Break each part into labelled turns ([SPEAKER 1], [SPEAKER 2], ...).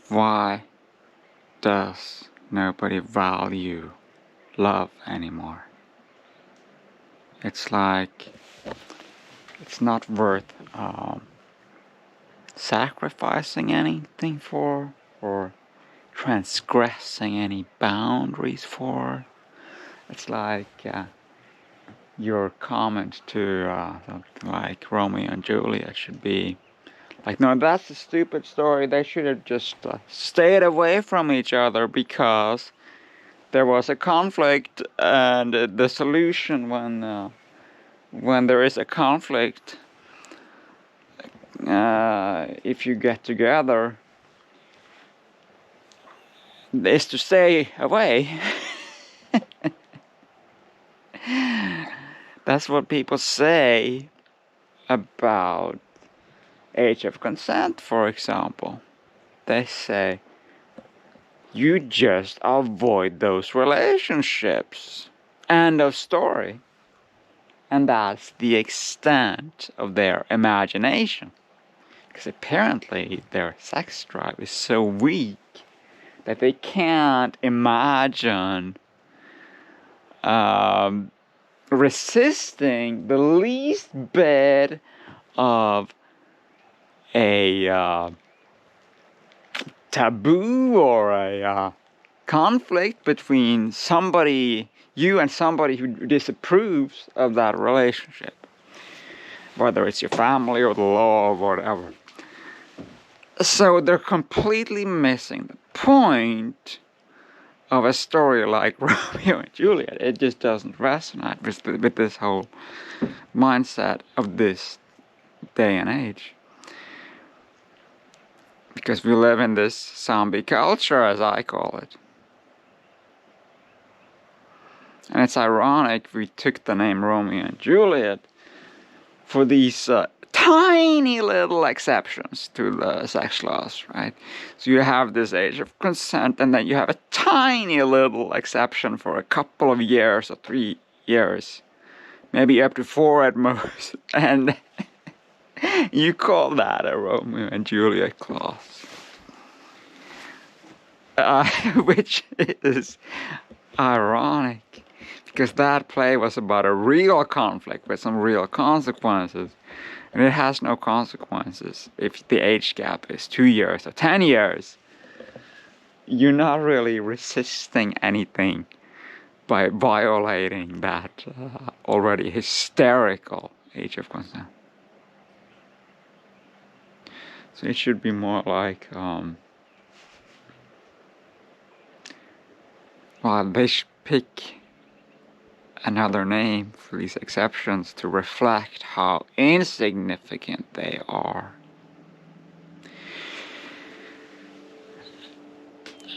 [SPEAKER 1] Why does nobody value love anymore? It's like it's not worth sacrificing anything for, or transgressing any boundaries for. It's like your comment to something like Romeo and Juliet should be like, no, that's a stupid story. They should have just stayed away from each other because there was a conflict, and the solution when there is a conflict, if you get together, is to stay away. That's what people say about age of consent, for example. They say, you just avoid those relationships. End of story. And that's the extent of their imagination. Because apparently their sex drive is so weak that they can't imagine resisting the least bit of a taboo or a conflict between you and somebody who disapproves of that relationship, whether it's your family or the law or whatever. So they're completely missing the point of a story like Romeo and Juliet. It just doesn't resonate with this whole mindset of this day and age. Because we live in this zombie culture, as I call it. And it's ironic we took the name Romeo and Juliet for these tiny little exceptions to the sex laws, right? So you have this age of consent, and then you have a tiny little exception for a couple of years or 3 years, maybe up to 4 at most, and you call that a Romeo and Juliet clause. Which is ironic, because that play was about a real conflict with some real consequences. And it has no consequences if the age gap is 2 years or 10 years. You're not really resisting anything by violating that already hysterical age of consent. So it should be more like, they should pick another name for these exceptions to reflect how insignificant they are.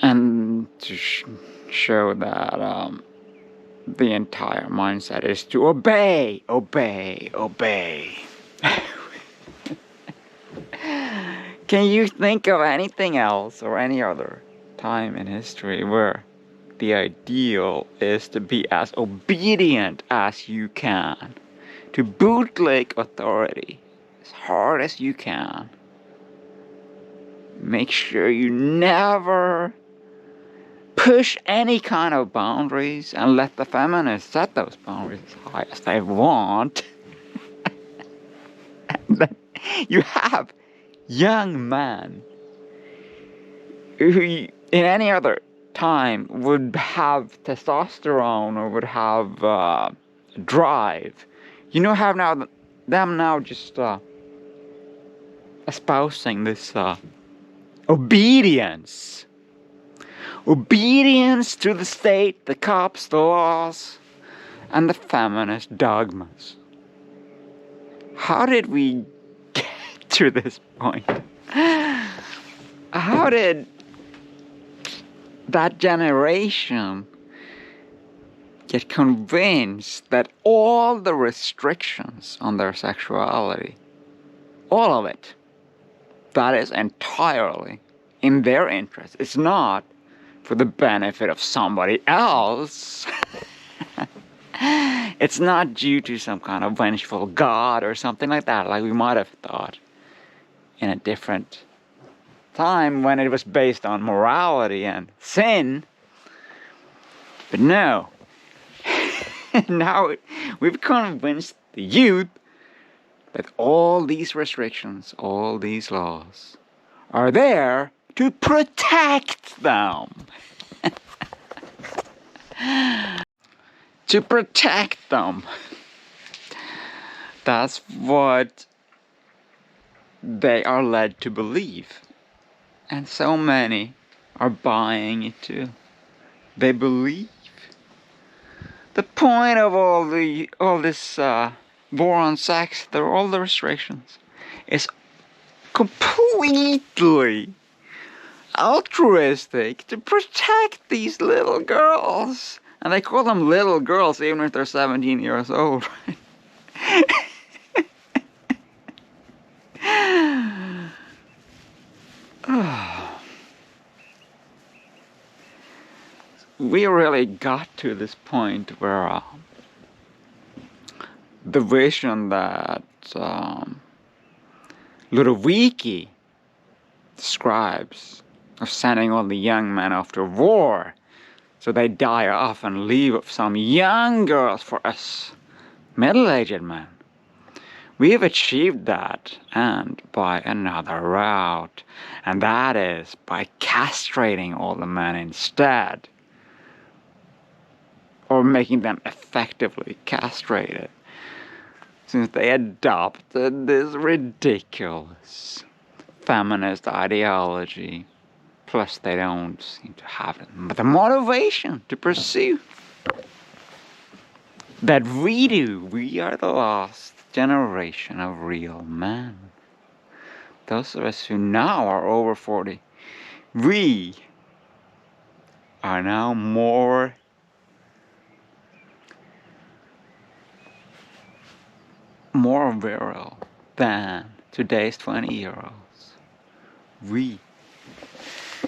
[SPEAKER 1] And to show that the entire mindset is to obey. Can you think of anything else or any other time in history where the ideal is to be as obedient as you can, to bootleg authority as hard as you can? Make sure you never push any kind of boundaries and let the feminists set those boundaries as high as they want. And then you have young men who in any other time would have testosterone or would have drive. Have them now just espousing this obedience to the state, the cops, the laws, and the feminist dogmas. How did we get to this point? How did that generation get convinced that all the restrictions on their sexuality, all of it, that is entirely in their interest? It's not for the benefit of somebody else. It's not due to some kind of vengeful god or something like that, like we might have thought in a different time when it was based on morality and sin. But no. Now we've convinced the youth that all these restrictions, all these laws are there to protect them. To protect them. That's what they are led to believe. And so many are buying it too. They believe. The point of all this war on sex, all the restrictions, is completely altruistic to protect these little girls. And they call them little girls even if they're 17 years old. We really got to this point where the vision that Ludovici describes of sending all the young men off to war so they die off and leave some young girls for us middle-aged men. We have achieved that, and by another route, and that is by castrating all the men instead, or making them effectively castrated, since they adopted this ridiculous feminist ideology. Plus, they don't seem to have the motivation to pursue that we do. We are the last generation of real men. Those of us who now are over 40, we are now more virile than today's 20-year-olds. We,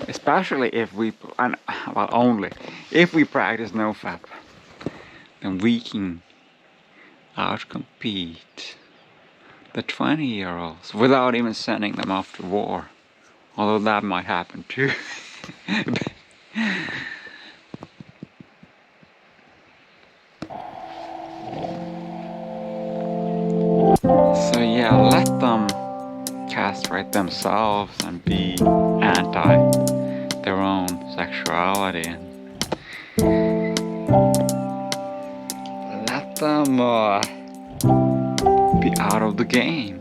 [SPEAKER 1] especially if we, only if we practice NoFap, then we can outcompete the 20-year-olds without even sending them off to war. Although that might happen too. So yeah, let them castrate themselves and be anti their own sexuality, and let them be out of the game.